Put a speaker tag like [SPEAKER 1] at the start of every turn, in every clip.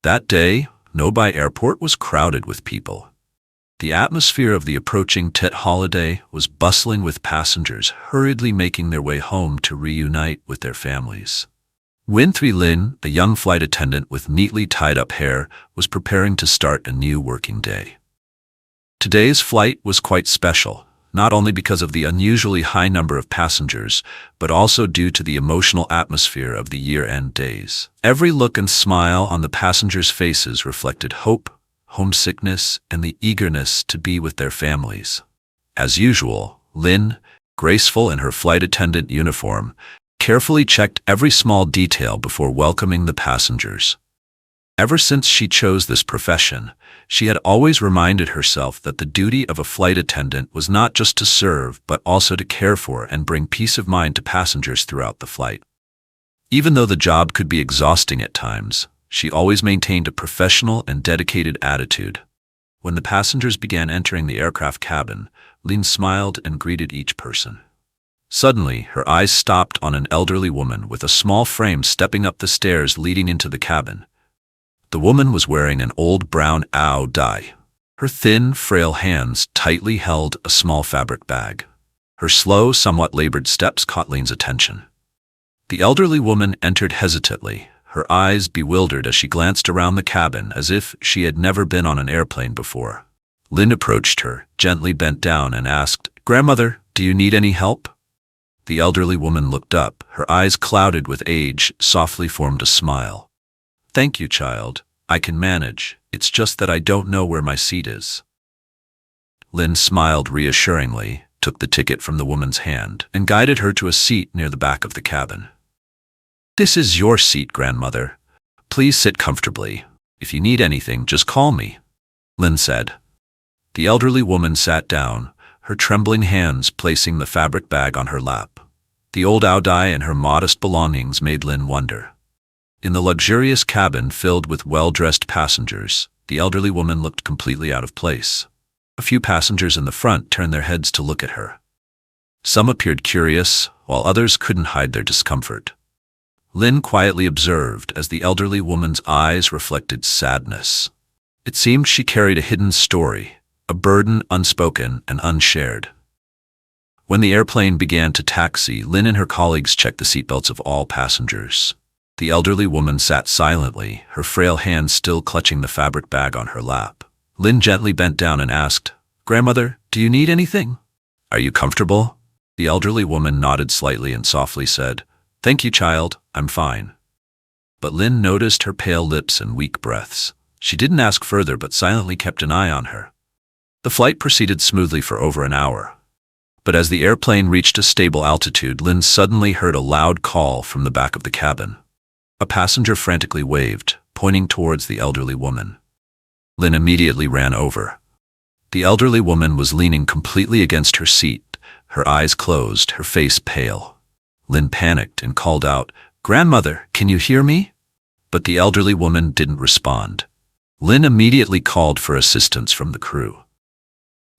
[SPEAKER 1] That day, Nobai Airport was crowded with people. The atmosphere of the approaching Tet holiday was bustling with passengers hurriedly making their way home to reunite with their families. Winthry Lin, a young flight attendant with neatly tied-up hair, was preparing to start a new working day. Today's flight was quite special, not only because of the unusually high number of passengers, but also due to the emotional atmosphere of the year-end days. Every look and smile on the passengers' faces reflected hope, homesickness, and the eagerness to be with their families. As usual, Lin, graceful in her flight attendant uniform, carefully checked every small detail before welcoming the passengers. Ever since she chose this profession, she had always reminded herself that the duty of a flight attendant was not just to serve but also to care for and bring peace of mind to passengers throughout the flight. Even though the job could be exhausting at times, she always maintained a professional and dedicated attitude. When the passengers began entering the aircraft cabin, Lin smiled and greeted each person. Suddenly, her eyes stopped on an elderly woman with a small frame stepping up the stairs leading into the cabin. The woman was wearing an old brown Ao Dai. Her thin, frail hands tightly held a small fabric bag. Her slow, somewhat labored steps caught Lin's attention. The elderly woman entered hesitantly, her eyes bewildered as she glanced around the cabin as if she had never been on an airplane before. Lin approached her, gently bent down and asked, "Grandmother, do you need any help?" The elderly woman looked up, her eyes clouded with age, softly formed a smile. "Thank you, child. I can manage. It's just that I don't know where my seat is." Lin smiled reassuringly, took the ticket from the woman's hand, and guided her to a seat near the back of the cabin. "This is your seat, grandmother. Please sit comfortably. If you need anything, just call me," Lin said. The elderly woman sat down, her trembling hands placing the fabric bag on her lap. The old Ao Dai and her modest belongings made Lin wonder. In the luxurious cabin filled with well-dressed passengers, the elderly woman looked completely out of place. A few passengers in the front turned their heads to look at her. Some appeared curious, while others couldn't hide their discomfort. Lin quietly observed as the elderly woman's eyes reflected sadness. It seemed she carried a hidden story, a burden unspoken and unshared. When the airplane began to taxi, Lin and her colleagues checked the seatbelts of all passengers. The elderly woman sat silently, her frail hands still clutching the fabric bag on her lap. Lin gently bent down and asked, "Grandmother, do you need anything? Are you comfortable?" The elderly woman nodded slightly and softly said, "Thank you, child, I'm fine." But Lin noticed her pale lips and weak breaths. She didn't ask further but silently kept an eye on her. The flight proceeded smoothly for over an hour. But as the airplane reached a stable altitude, Lin suddenly heard a loud call from the back of the cabin. A passenger frantically waved, pointing towards the elderly woman. Lin immediately ran over. The elderly woman was leaning completely against her seat, her eyes closed, her face pale. Lin panicked and called out, "Grandmother, can you hear me?" But the elderly woman didn't respond. Lin immediately called for assistance from the crew.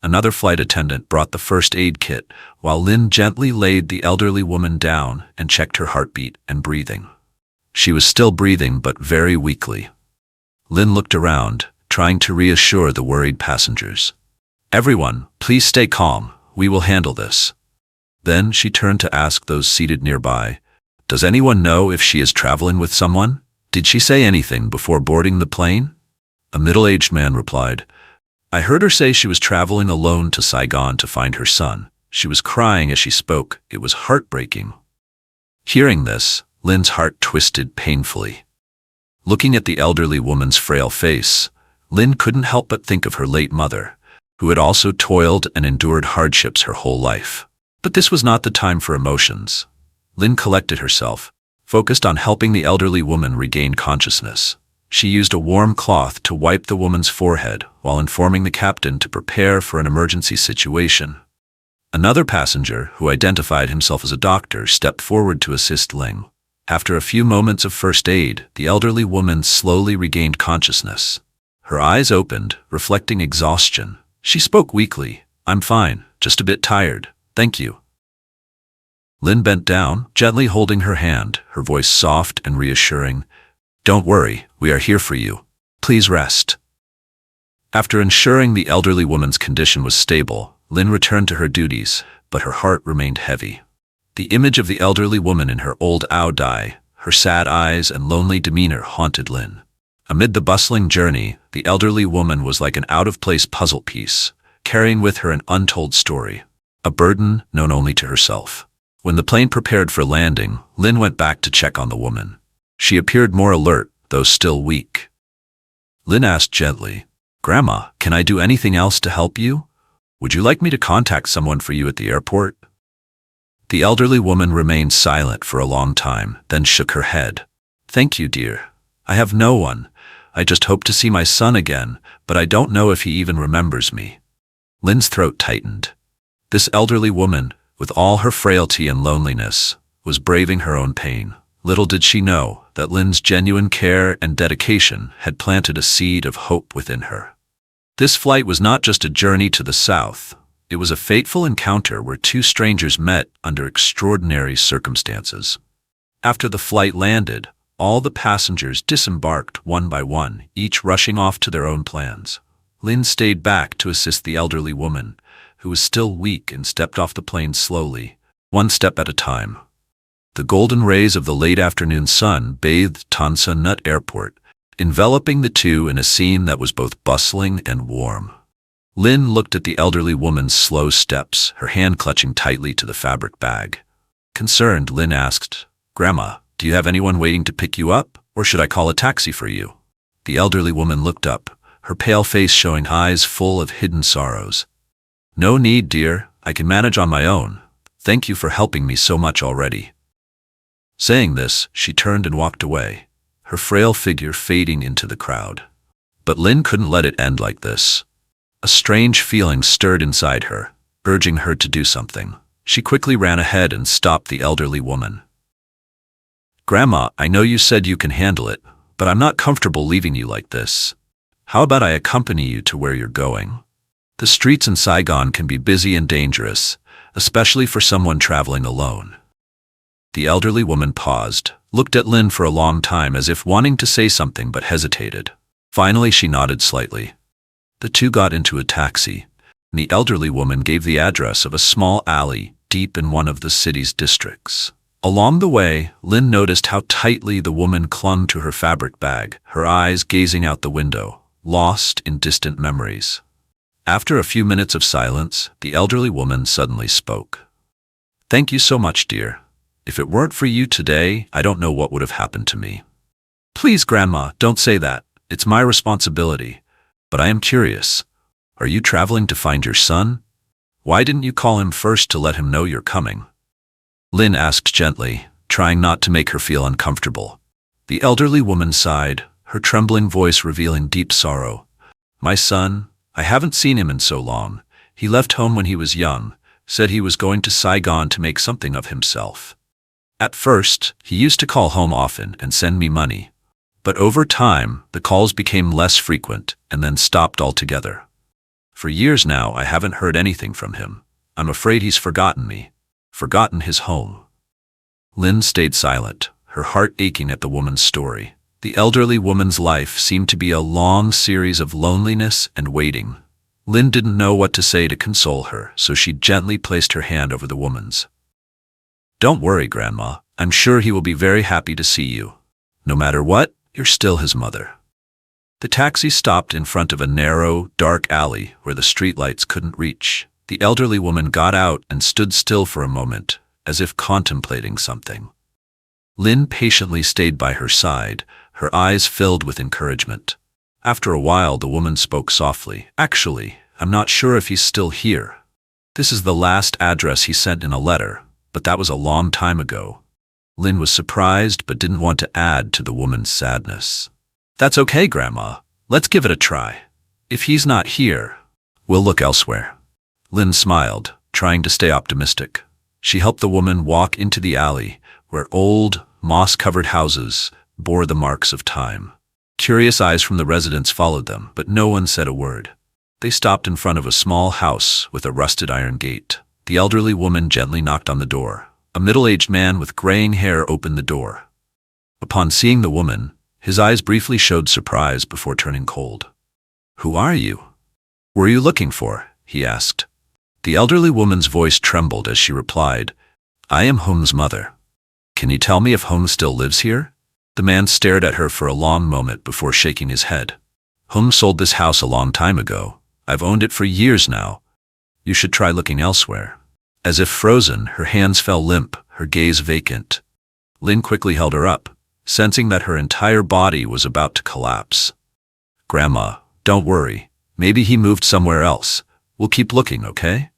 [SPEAKER 1] Another flight attendant brought the first aid kit, while Lin gently laid the elderly woman down and checked her heartbeat and breathing. She was still breathing but very weakly. Lin looked around, trying to reassure the worried passengers. "Everyone, please stay calm. We will handle this." Then she turned to ask those seated nearby, "Does anyone know if she is traveling with someone? Did she say anything before boarding the plane?" A middle-aged man replied, "I heard her say she was traveling alone to Saigon to find her son. She was crying as she spoke. It was heartbreaking." Hearing this, Lin's heart twisted painfully. Looking at the elderly woman's frail face, Lin couldn't help but think of her late mother, who had also toiled and endured hardships her whole life. But this was not the time for emotions. Lin collected herself, focused on helping the elderly woman regain consciousness. She used a warm cloth to wipe the woman's forehead while informing the captain to prepare for an emergency situation. Another passenger, who identified himself as a doctor, stepped forward to assist Ling. After a few moments of first aid, the elderly woman slowly regained consciousness. Her eyes opened, reflecting exhaustion. She spoke weakly, "I'm fine, just a bit tired, thank you." Lin bent down, gently holding her hand, her voice soft and reassuring. "Don't worry, we are here for you. please rest?" After ensuring the elderly woman's condition was stable, Lin returned to her duties, but her heart remained heavy. The image of the elderly woman in her old Ao Dai, her sad eyes and lonely demeanor haunted Lin. Amid the bustling journey, the elderly woman was like an out-of-place puzzle piece, carrying with her an untold story, a burden known only to herself. When the plane prepared for landing, Lin went back to check on the woman. She appeared more alert, though still weak. Lin asked gently, "Grandma, can I do anything else to help you? Would you like me to contact someone for you at the airport?" The elderly woman remained silent for a long time, then shook her head. "Thank you, dear. I have no one. I just hope to see my son again, but I don't know if he even remembers me." Lin's throat tightened. This elderly woman, with all her frailty and loneliness, was braving her own pain. Little did she know that Lin's genuine care and dedication had planted a seed of hope within her. This flight was not just a journey to the south. It was a fateful encounter where two strangers met under extraordinary circumstances. After the flight landed, all the passengers disembarked one by one, each rushing off to their own plans. Lin stayed back to assist the elderly woman, who was still weak, and stepped off the plane slowly, one step at a time. The golden rays of the late afternoon sun bathed Tan Son Nhut Airport, enveloping the two in a scene that was both bustling and warm. Lin looked at the elderly woman's slow steps, her hand clutching tightly to the fabric bag. Concerned, Lin asked, "Grandma, do you have anyone waiting to pick you up, or should I call a taxi for you?" The elderly woman looked up, her pale face showing eyes full of hidden sorrows. "No need, dear. I can manage on my own. Thank you for helping me so much already." Saying this, she turned and walked away, her frail figure fading into the crowd. But Lin couldn't let it end like this. A strange feeling stirred inside her, urging her to do something. She quickly ran ahead and stopped the elderly woman. "Grandma, I know you said you can handle it, but I'm not comfortable leaving you like this. How about I accompany you to where you're going? The streets in Saigon can be busy and dangerous, especially for someone traveling alone." The elderly woman paused, looked at Lin for a long time as if wanting to say something but hesitated. Finally, she nodded slightly. The two got into a taxi, and the elderly woman gave the address of a small alley deep in one of the city's districts. Along the way, Lin noticed how tightly the woman clung to her fabric bag, her eyes gazing out the window, lost in distant memories. After a few minutes of silence, the elderly woman suddenly spoke. "Thank you so much, dear. If it weren't for you today, I don't know what would have happened to me." "Please, Grandma, don't say that. It's my responsibility. But I am curious. Are you traveling to find your son? Why didn't you call him first to let him know you're coming?" Lin asked gently, trying not to make her feel uncomfortable. The elderly woman sighed, her trembling voice revealing deep sorrow. "My son, I haven't seen him in so long. He left home when he was young, said he was going to Saigon to make something of himself. At first, he used to call home often and send me money. But over time, the calls became less frequent and then stopped altogether. For years now, I haven't heard anything from him. I'm afraid he's forgotten me, forgotten his home." Lin stayed silent, her heart aching at the woman's story. The elderly woman's life seemed to be a long series of loneliness and waiting. Lin didn't know what to say to console her, so she gently placed her hand over the woman's. "Don't worry, Grandma. I'm sure he will be very happy to see you. No matter what, you're still his mother." The taxi stopped in front of a narrow, dark alley where the streetlights couldn't reach. The elderly woman got out and stood still for a moment, as if contemplating something. Lin patiently stayed by her side, her eyes filled with encouragement. After a while, the woman spoke softly. "Actually, I'm not sure if he's still here. This is the last address he sent in a letter, but that was a long time ago." Lin was surprised but didn't want to add to the woman's sadness. "That's okay, Grandma. Let's give it a try. If he's not here, we'll look elsewhere." Lin smiled, trying to stay optimistic. She helped the woman walk into the alley, where old, moss-covered houses bore the marks of time. Curious eyes from the residents followed them, but no one said a word. They stopped in front of a small house with a rusted iron gate. The elderly woman gently knocked on the door. A middle-aged man with graying hair opened the door. Upon seeing the woman, His eyes briefly showed surprise before turning cold. "Who are you? Who are you looking for?" he asked. The elderly woman's voice trembled as she replied, "I am Hum's mother. Can you tell me if Hum still lives here?" The man stared at her for a long moment before shaking his head. "Hum sold this house a long time ago. I've owned it for years now. You should try looking elsewhere." As if frozen, her hands fell limp, her gaze vacant. Lin quickly held her up, sensing that her entire body was about to collapse. "Grandma, don't worry. Maybe he moved somewhere else. We'll keep looking, okay?"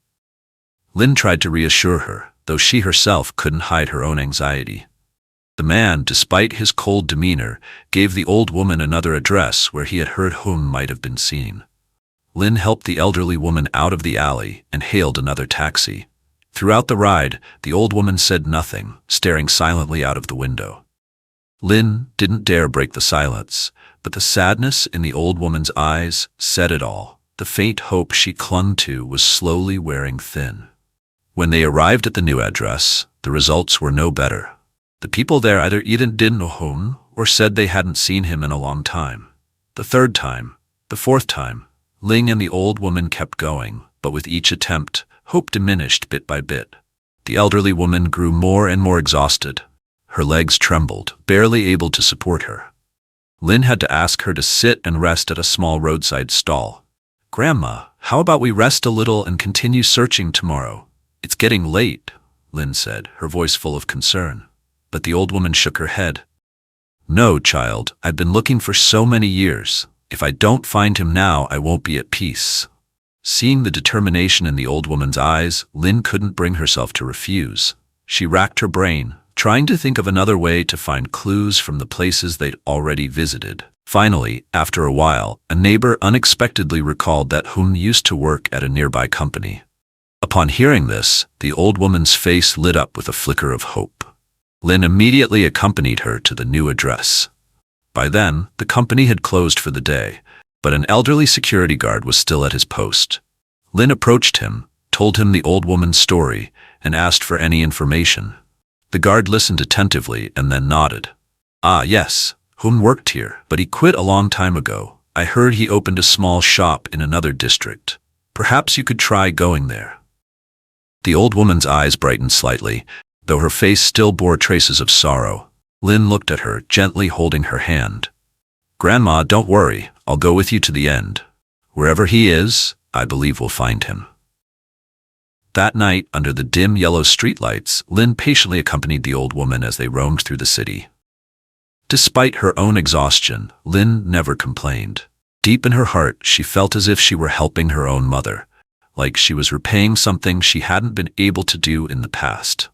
[SPEAKER 1] Lin tried to reassure her, though she herself couldn't hide her own anxiety. The man, despite his cold demeanor, gave the old woman another address where he had heard Hum might have been seen. Lin helped the elderly woman out of the alley and hailed another taxi. Throughout the ride, the old woman said nothing, staring silently out of the window. Lin didn't dare break the silence, but the sadness in the old woman's eyes said it all. The faint hope she clung to was slowly wearing thin. When they arrived at the new address, the results were no better. The people there either didn't know Hum or said they hadn't seen him in a long time. The third time, the fourth time, Ling and the old woman kept going, but with each attempt, hope diminished bit by bit. The elderly woman grew more and more exhausted. Her legs trembled, barely able to support her. Lin had to ask her to sit and rest at a small roadside stall. "Grandma, how about we rest a little and continue searching tomorrow? It's getting late," Lin said, her voice full of concern. But the old woman shook her head. "No, child, I've been looking for so many years. If I don't find him now, I won't be at peace." Seeing the determination in the old woman's eyes, Lin couldn't bring herself to refuse. She racked her brain, trying to think of another way to find clues from the places they'd already visited. Finally, after a while, a neighbor unexpectedly recalled that Hum used to work at a nearby company. Upon hearing this, the old woman's face lit up with a flicker of hope. Lin immediately accompanied her to the new address. By then, the company had closed for the day, but an elderly security guard was still at his post. Lin approached him, told him the old woman's story, and asked for any information. The guard listened attentively and then nodded. "Ah, yes, Hum worked here, but he quit a long time ago. I heard he opened a small shop in another district. Perhaps you could try going there." The old woman's eyes brightened slightly, though her face still bore traces of sorrow. Lin looked at her, gently holding her hand. "Grandma, don't worry. I'll go with you to the end. Wherever he is, I believe we'll find him." That night, under the dim yellow streetlights, Lin patiently accompanied the old woman as they roamed through the city. Despite her own exhaustion, Lin never complained. Deep in her heart, she felt as if she were helping her own mother, like she was repaying something she hadn't been able to do in the past.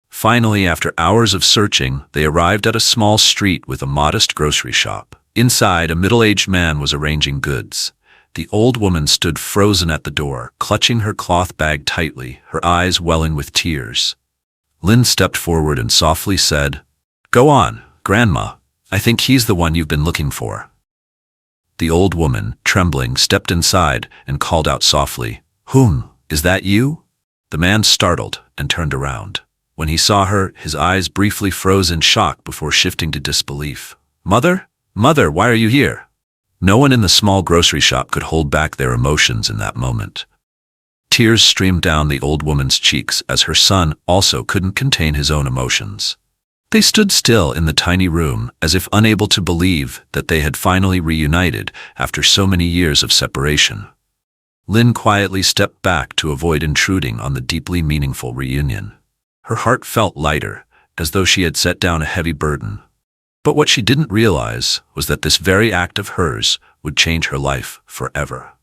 [SPEAKER 1] Finally, after hours of searching, they arrived at a small street with a modest grocery shop. Inside, a middle-aged man was arranging goods. The old woman stood frozen at the door, clutching her cloth bag tightly, her eyes welling with tears. Lin stepped forward and softly said, "Go on, Grandma. I think he's the one you've been looking for." The old woman, trembling, stepped inside and called out softly, "Hum, is that you?" The man startled and turned around. When he saw her, his eyes briefly froze in shock before shifting to disbelief. "Mother? Mother, why are you here?" No one in the small grocery shop could hold back their emotions in that moment. Tears streamed down the old woman's cheeks as her son also couldn't contain his own emotions. They stood still in the tiny room, as if unable to believe that they had finally reunited after so many years of separation. Lin quietly stepped back to avoid intruding on the deeply meaningful reunion. Her heart felt lighter, as though she had set down a heavy burden. But what she didn't realize was that this very act of hers would change her life forever.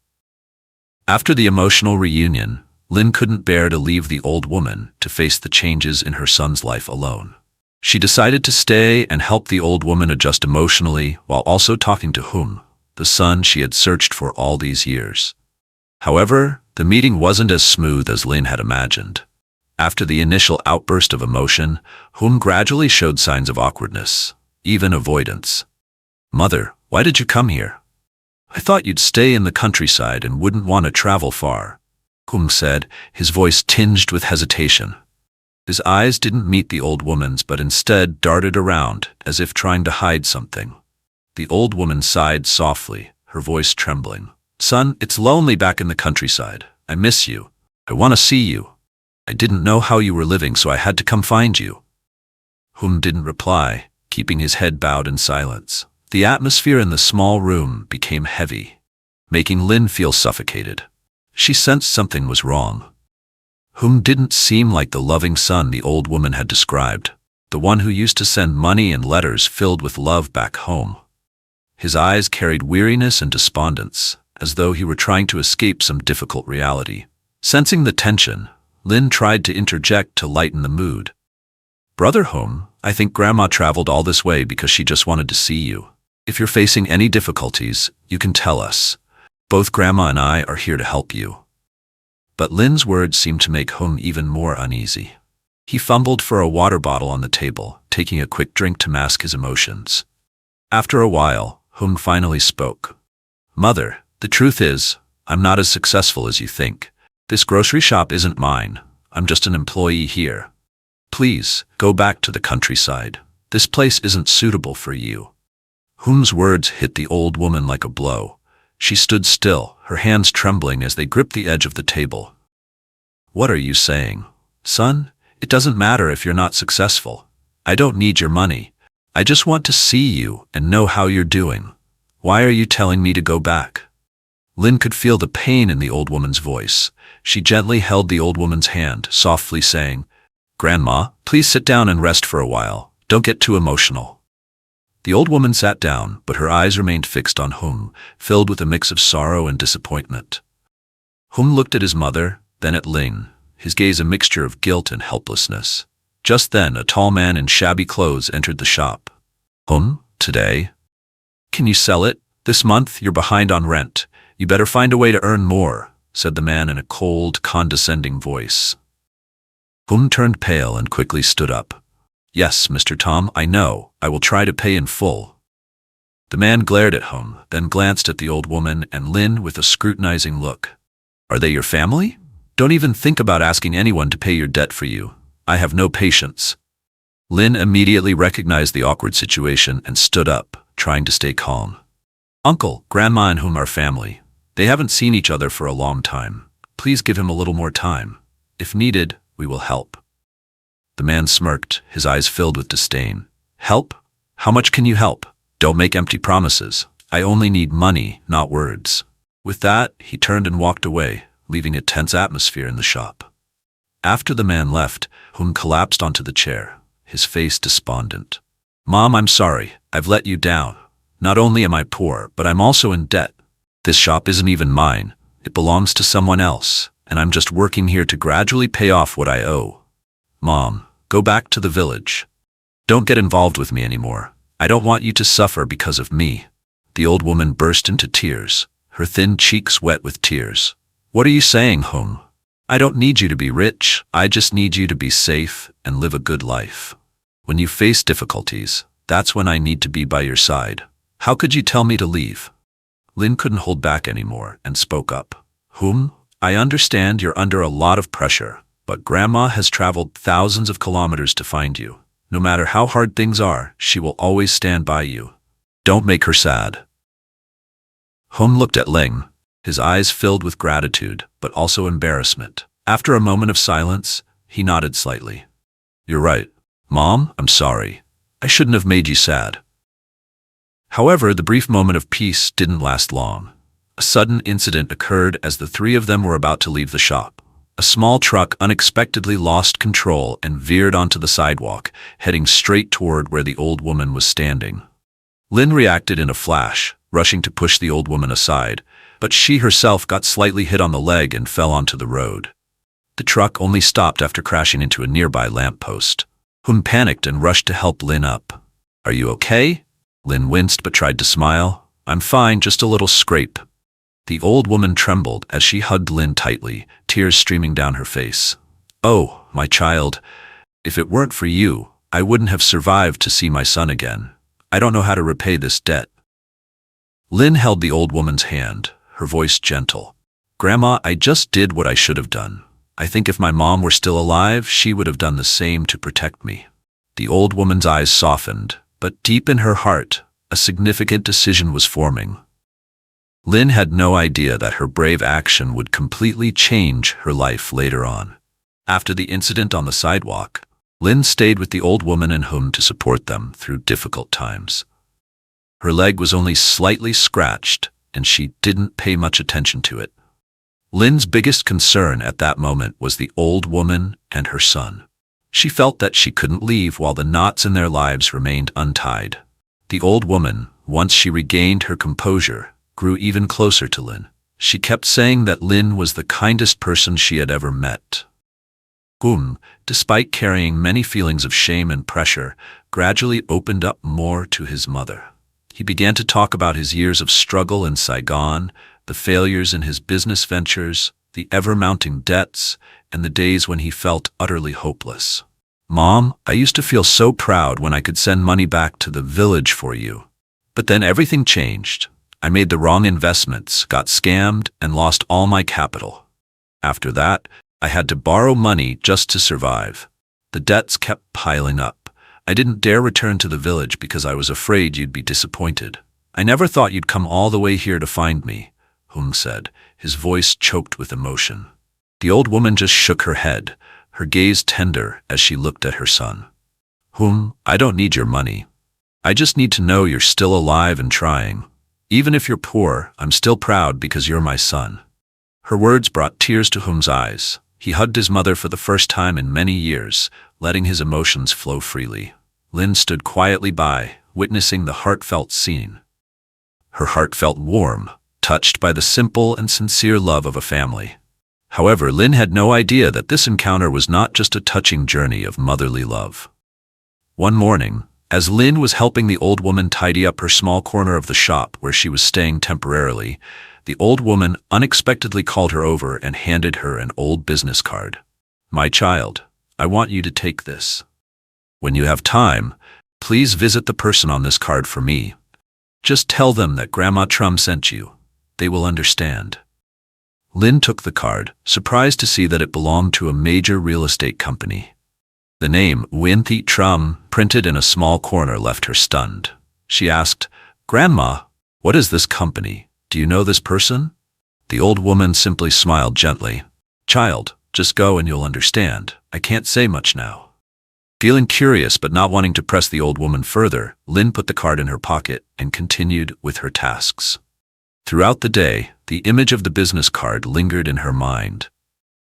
[SPEAKER 1] After the emotional reunion, Lin couldn't bear to leave the old woman to face the changes in her son's life alone. She decided to stay and help the old woman adjust emotionally while also talking to Hum, the son she had searched for all these years. However, the meeting wasn't as smooth as Lin had imagined. After the initial outburst of emotion, Hum gradually showed signs of awkwardness, even avoidance. "Mother, why did you come here? I thought you'd stay in the countryside and wouldn't want to travel far," Hum said, his voice tinged with hesitation. His eyes didn't meet the old woman's but instead darted around as if trying to hide something. The old woman sighed softly, her voice trembling. Son, it's lonely back in the countryside. I miss you. I want to see you. I didn't know how you were living, so I had to come find you. Hum didn't reply, keeping his head bowed in silence. The atmosphere in the small room became heavy, making Lin feel suffocated. She sensed something was wrong. Hum didn't seem like the loving son the old woman had described, the one who used to send money and letters filled with love back home. His eyes carried weariness and despondence, as though he were trying to escape some difficult reality. Sensing the tension, Lin tried to interject to lighten the mood. Brother Hum, I think Grandma traveled all this way because she just wanted to see you. If you're facing any difficulties, you can tell us. Both Grandma and I are here to help you. But Lin's words seemed to make Hum even more uneasy. He fumbled for a water bottle on the table, taking a quick drink to mask his emotions. After a while, Hum finally spoke. Mother, the truth is, I'm not as successful as you think. This grocery shop isn't mine. I'm just an employee here. Please, go back to the countryside. This place isn't suitable for you. Hum's words hit the old woman like a blow. She stood still, her hands trembling as they gripped the edge of the table. What are you saying? Son, it doesn't matter if you're not successful. I don't need your money. I just want to see you and know how you're doing. Why are you telling me to go back? Lin could feel the pain in the old woman's voice. She gently held the old woman's hand, softly saying, Grandma, please sit down and rest for a while. Don't get too emotional. The old woman sat down, but her eyes remained fixed on Hum, filled with a mix of sorrow and disappointment. Hum looked at his mother, then at Ling, his gaze a mixture of guilt and helplessness. Just then, a tall man in shabby clothes entered the shop. Hum, today? Can you sell it? This month, you're behind on rent. You better find a way to earn more, said the man in a cold, condescending voice. Hum turned pale and quickly stood up. Yes, Mr. Tom, I know. I will try to pay in full. The man glared at Hum, then glanced at the old woman and Lin with a scrutinizing look. Are they your family? Don't even think about asking anyone to pay your debt for you. I have no patience. Lin immediately recognized the awkward situation and stood up, trying to stay calm. Uncle, Grandma and Hum are family. They haven't seen each other for a long time. Please give him a little more time. If needed, we will help. The man smirked, his eyes filled with disdain. Help? How much can you help? Don't make empty promises. I only need money, not words. With that, he turned and walked away, leaving a tense atmosphere in the shop. After the man left, Hum collapsed onto the chair, his face despondent. Mom, I'm sorry. I've let you down. Not only am I poor, but I'm also in debt. This shop isn't even mine. It belongs to someone else, and I'm just working here to gradually pay off what I owe. Mom, go back to the village. Don't get involved with me anymore. I don't want you to suffer because of me. The old woman burst into tears, her thin cheeks wet with tears. What are you saying, Hum? I don't need you to be rich. I just need you to be safe and live a good life. When you face difficulties, that's when I need to be by your side. How could you tell me to leave? Lin couldn't hold back anymore and spoke up. Hum, I understand you're under a lot of pressure. But Grandma has traveled thousands of kilometers to find you. No matter how hard things are, she will always stand by you. Don't make her sad. Hum looked at Ling, his eyes filled with gratitude, but also embarrassment. After a moment of silence, he nodded slightly. You're right. Mom, I'm sorry. I shouldn't have made you sad. However, the brief moment of peace didn't last long. A sudden incident occurred as the three of them were about to leave the shop. A small truck unexpectedly lost control and veered onto the sidewalk, heading straight toward where the old woman was standing. Lin reacted in a flash, rushing to push the old woman aside, but she herself got slightly hit on the leg and fell onto the road. The truck only stopped after crashing into a nearby lamppost. Hum panicked and rushed to help Lin up. Are you okay? Lin winced but tried to smile. I'm fine, just a little scrape. The old woman trembled as she hugged Lin tightly, tears streaming down her face. Oh, my child, if it weren't for you, I wouldn't have survived to see my son again. I don't know how to repay this debt. Lin held the old woman's hand, her voice gentle. Grandma, I just did what I should have done. I think if my mom were still alive, she would have done the same to protect me. The old woman's eyes softened, but deep in her heart, a significant decision was forming. Lynn had no idea that her brave action would completely change her life later on. After the incident on the sidewalk, Lynn stayed with the old woman and home to support them through difficult times. Her leg was only slightly scratched, and she didn't pay much attention to it. Lynn's biggest concern at that moment was the old woman and her son. She felt that she couldn't leave while the knots in their lives remained untied. The old woman, once she regained her composure, grew even closer to Lynn. She kept saying that Lynn was the kindest person she had ever met. Despite carrying many feelings of shame and pressure, gradually opened up more to his mother. He began to talk about his years of struggle in Saigon, the failures in his business ventures, the ever-mounting debts, and the days when he felt utterly hopeless. "Mom, I used to feel so proud when I could send money back to the village for you. But then everything changed. I made the wrong investments, got scammed, and lost all my capital. After that, I had to borrow money just to survive. The debts kept piling up. I didn't dare return to the village because I was afraid you'd be disappointed. I never thought you'd come all the way here to find me," Hung said, his voice choked with emotion. The old woman just shook her head, her gaze tender as she looked at her son. "Hung, I don't need your money. I just need to know you're still alive and trying. Even if you're poor, I'm still proud because you're my son." Her words brought tears to Hung's eyes. He hugged his mother for the first time in many years, letting his emotions flow freely. Lynn stood quietly by, witnessing the heartfelt scene. Her heart felt warm, touched by the simple and sincere love of a family. However, Lynn had no idea that this encounter was not just a touching journey of motherly love. One morning, as Lynn was helping the old woman tidy up her small corner of the shop where she was staying temporarily, the old woman unexpectedly called her over and handed her an old business card. "My child, I want you to take this. When you have time, please visit the person on this card for me. Just tell them that Grandma Trum sent you. They will understand." Lynn took the card, surprised to see that it belonged to a major real estate company. The name Winthi Trum, printed in a small corner, left her stunned. She asked, "Grandma, what is this company? Do you know this person?" The old woman simply smiled gently. "Child, just go and you'll understand. I can't say much now." Feeling curious but not wanting to press the old woman further, Lynn put the card in her pocket and continued with her tasks. Throughout the day, the image of the business card lingered in her mind.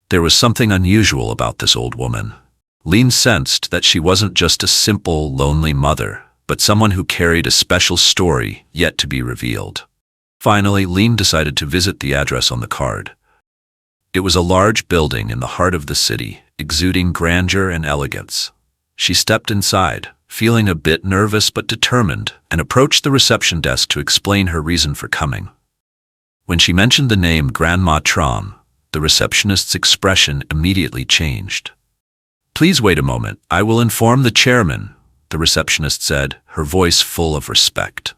[SPEAKER 1] There was something unusual about this old woman. Lynn sensed that she wasn't just a simple, lonely mother, but someone who carried a special story yet to be revealed. Finally, Lynn decided to visit the address on the card. It was a large building in the heart of the city, exuding grandeur and elegance. She stepped inside, feeling a bit nervous but determined, and approached the reception desk to explain her reason for coming. When she mentioned the name Grandma Trum, the receptionist's expression immediately changed. "Please wait a moment, I will inform the chairman," the receptionist said, her voice full of respect.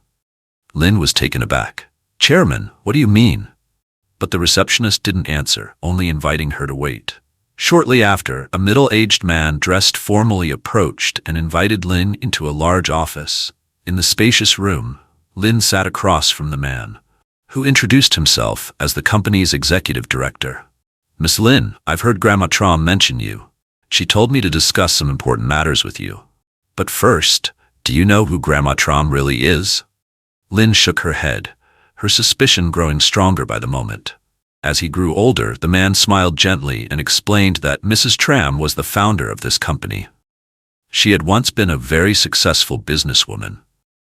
[SPEAKER 1] Lynn was taken aback. "Chairman, what do you mean?" But the receptionist didn't answer, only inviting her to wait. Shortly after, a middle-aged man dressed formally approached and invited Lynn into a large office. In the spacious room, Lynn sat across from the man, who introduced himself as the company's executive director. "Miss Lynn, I've heard Grandma Trum mention you. She told me to discuss some important matters with you. But first, do you know who Grandma Trum really is?" Lynn shook her head, her suspicion growing stronger by the moment. As he grew older, the man smiled gently and explained that Mrs. Tram was the founder of this company. She had once been a very successful businesswoman,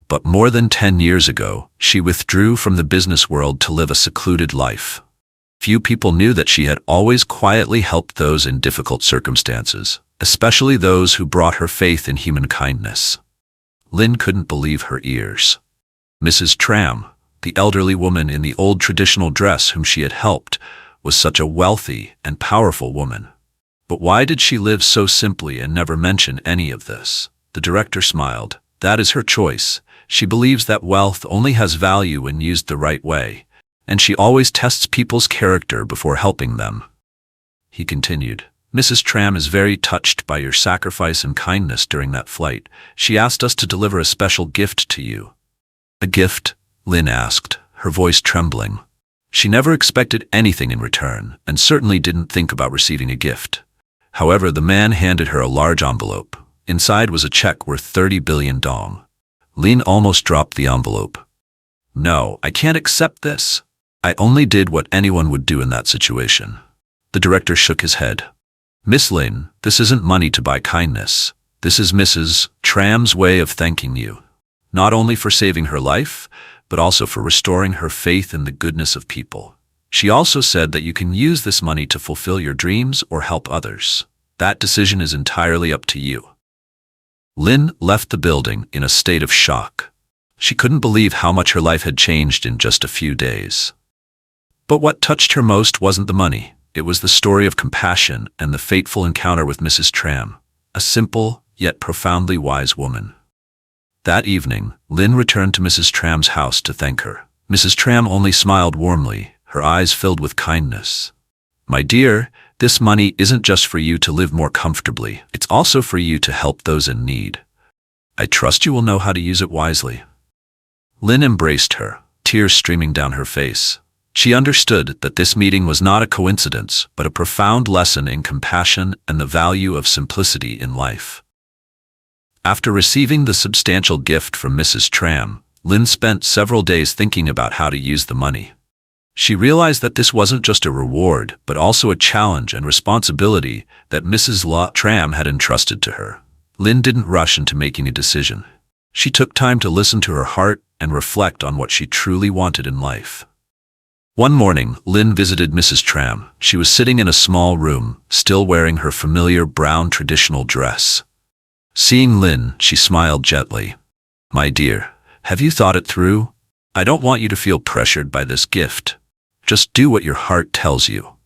[SPEAKER 1] but more than 10 years ago, she withdrew from the business world to live a secluded life. Few people knew that she had always quietly helped those in difficult circumstances, especially those who brought her faith in human kindness. Lynn couldn't believe her ears. Mrs. Tram, the elderly woman in the old traditional dress whom she had helped, was such a wealthy and powerful woman. But why did she live so simply and never mention any of this? The director smiled. "That is her choice. She believes that wealth only has value when used the right way, and she always tests people's character before helping them." He continued, "Mrs. Tram is very touched by your sacrifice and kindness during that flight. She asked us to deliver a special gift to you." A gift? Lynn asked, her voice trembling. She never expected anything in return, and certainly didn't think about receiving a gift. However, the man handed her a large envelope. Inside was a check worth 30 billion dong. Lynn almost dropped the envelope. No, I can't accept this. I only did what anyone would do in that situation. The director shook his head. Miss Lynn, this isn't money to buy kindness. This is Mrs. Tram's way of thanking you. Not only for saving her life, but also for restoring her faith in the goodness of people. She also said that you can use this money to fulfill your dreams or help others. That decision is entirely up to you. Lynn left the building in a state of shock. She couldn't believe how much her life had changed in just a few days. But what touched her most wasn't the money. It was the story of compassion and the fateful encounter with Mrs. Tram, a simple yet profoundly wise woman. That evening, Lynn returned to Mrs. Tram's house to thank her. Mrs. Tram only smiled warmly, her eyes filled with kindness. My dear, this money isn't just for you to live more comfortably. It's also for you to help those in need. I trust you will know how to use it wisely. Lynn embraced her, tears streaming down her face. She understood that this meeting was not a coincidence, but a profound lesson in compassion and the value of simplicity in life. After receiving the substantial gift from Mrs. Tram, Lynn spent several days thinking about how to use the money. She realized that this wasn't just a reward, but also a challenge and responsibility that Mrs. Tram had entrusted to her. Lynn didn't rush into making a decision. She took time to listen to her heart and reflect on what she truly wanted in life. One morning, Lynn visited Mrs. Tram. She was sitting in a small room, still wearing her familiar brown traditional dress. Seeing Lynn, she smiled gently. My dear, have you thought it through? I don't want you to feel pressured by this gift. Just do what your heart tells you.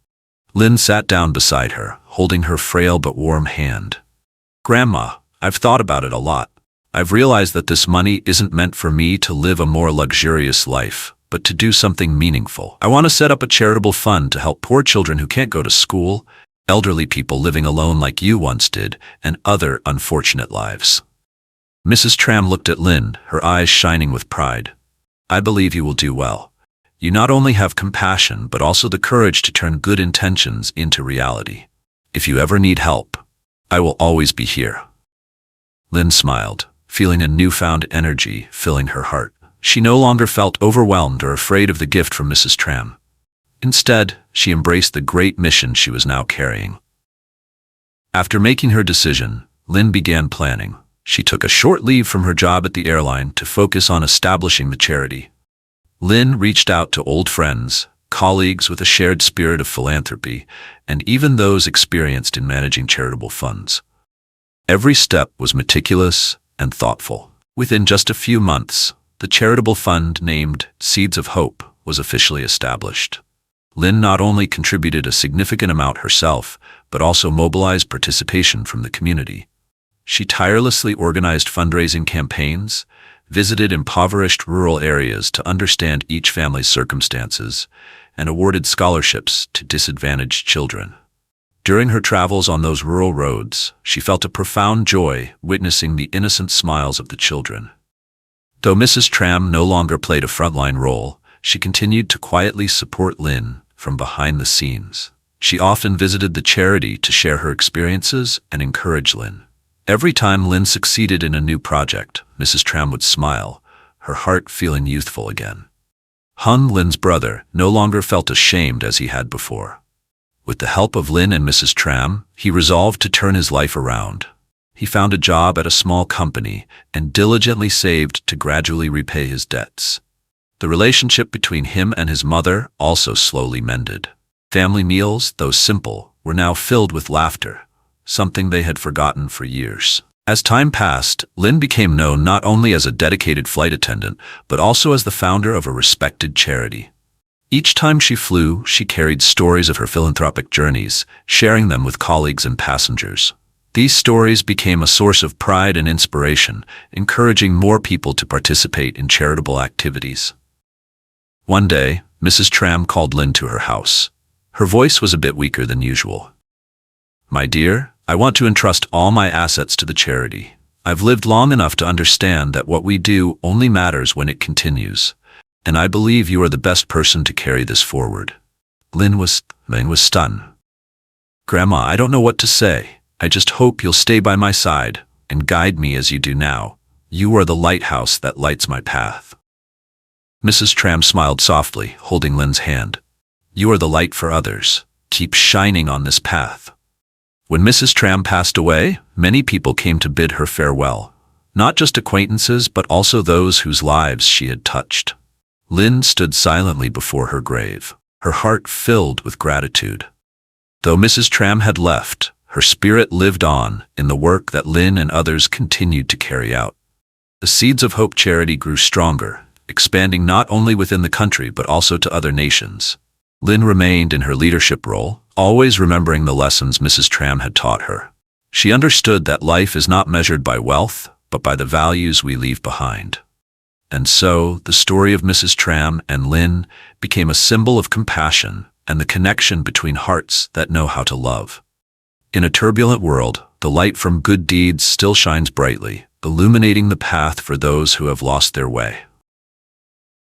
[SPEAKER 1] Lynn sat down beside her, holding her frail but warm hand. Grandma, I've thought about it a lot. I've realized that this money isn't meant for me to live a more luxurious life, but to do something meaningful. I want to set up a charitable fund to help poor children who can't go to school, elderly people living alone like you once did, and other unfortunate lives. Mrs. Tram looked at Lynn, her eyes shining with pride. I believe you will do well. You not only have compassion, but also the courage to turn good intentions into reality. If you ever need help, I will always be here. Lynn smiled, feeling a newfound energy filling her heart. She no longer felt overwhelmed or afraid of the gift from Mrs. Tram. Instead, she embraced the great mission she was now carrying. After making her decision, Lynn began planning. She took a short leave from her job at the airline to focus on establishing the charity. Lynn reached out to old friends, colleagues with a shared spirit of philanthropy, and even those experienced in managing charitable funds. Every step was meticulous and thoughtful. Within just a few months, the charitable fund named Seeds of Hope was officially established. Lynn not only contributed a significant amount herself, but also mobilized participation from the community. She tirelessly organized fundraising campaigns, visited impoverished rural areas to understand each family's circumstances, and awarded scholarships to disadvantaged children. During her travels on those rural roads, she felt a profound joy witnessing the innocent smiles of the children. Though Mrs. Tram no longer played a frontline role, she continued to quietly support Lynn from behind the scenes. She often visited the charity to share her experiences and encourage Lynn. Every time Lynn succeeded in a new project, Mrs. Tram would smile, her heart feeling youthful again. Lynn's brother, no longer felt ashamed as he had before. With the help of Lynn and Mrs. Tram, he resolved to turn his life around. He found a job at a small company and diligently saved to gradually repay his debts. The relationship between him and his mother also slowly mended. Family meals, though simple, were now filled with laughter, something they had forgotten for years. As time passed, Lynn became known not only as a dedicated flight attendant, but also as the founder of a respected charity. Each time she flew, she carried stories of her philanthropic journeys, sharing them with colleagues and passengers. These stories became a source of pride and inspiration, encouraging more people to participate in charitable activities. One day, Mrs. Tram called Lynn to her house. Her voice was a bit weaker than usual. My dear, I want to entrust all my assets to the charity. I've lived long enough to understand that what we do only matters when it continues, and I believe you are the best person to carry this forward." Lin was stunned. "Grandma, I don't know what to say. I just hope you'll stay by my side and guide me as you do now. You are the lighthouse that lights my path." Mrs. Tram smiled softly, holding Lin's hand. "You are the light for others. Keep shining on this path." When Mrs. Tram passed away, many people came to bid her farewell, not just acquaintances but also those whose lives she had touched. Lin stood silently before her grave, her heart filled with gratitude. Though Mrs. Tram had left, her spirit lived on in the work that Lin and others continued to carry out. The Seeds of Hope charity grew stronger, expanding not only within the country but also to other nations. Lin remained in her leadership role, always remembering the lessons Mrs. Tram had taught her. She understood that life is not measured by wealth, but by the values we leave behind. And so, the story of Mrs. Tram and Lin became a symbol of compassion and the connection between hearts that know how to love. In a turbulent world, the light from good deeds still shines brightly, illuminating the path for those who have lost their way.